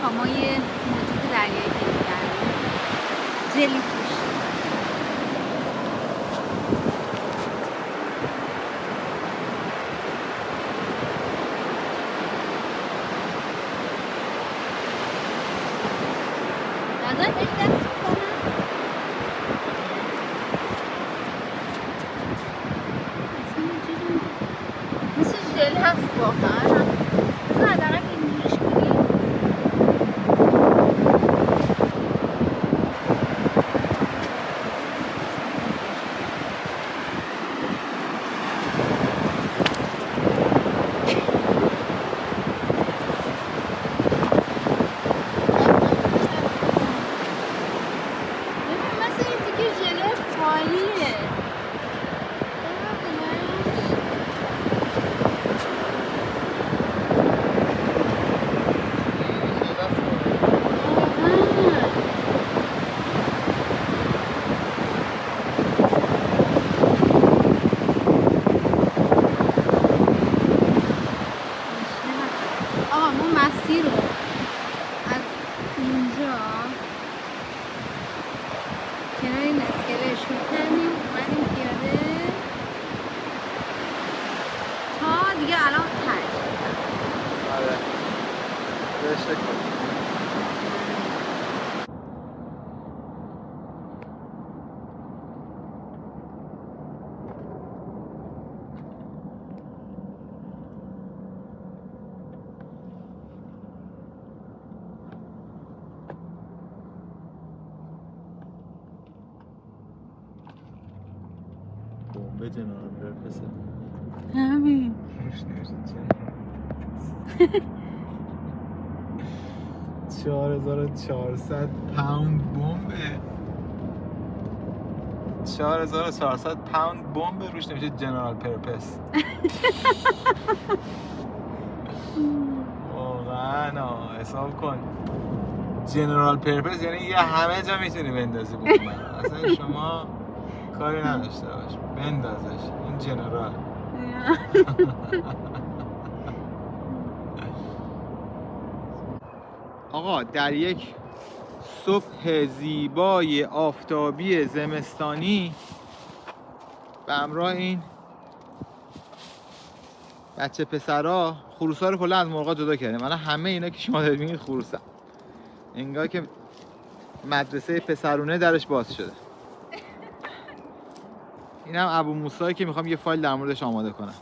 آقا ما یه موجود دریایی پیدا کردیم، جلی فیش. نظر بهش دست می‌زنم. اصلا یه جوری مثل ژل هست واقعا. بذار حداقل اینجوریش کنیم. آقا ما مسیر رو از اینجا کنار این اسکله شروع کردیم، اومدیم پیاده تا دیگه الان 5. آره رشته کن. بمب جنرال پرپسه همین. روش نوشته چه 4400 پوند بمبه، 4400 پوند بمب روش نمیشه جنرال پرپس. واقعا حساب کن جنرال پرپس یعنی یه همه جا میتونی بندازی بمب. اصلا شما کاری نداشته باش بندازش، این جنرال. آقا در یک صبح زیبای آفتابی زمستانی به همراه این بچه پسرا، خروسا رو کلا از مرغا جدا کردیم. الان همه اینا که شما دارید میبینید خروسن، انگار که مدرسه پسرونه درش باز شده. این هم ابو موسی که میخوام یه فایل در موردش آماده کنم.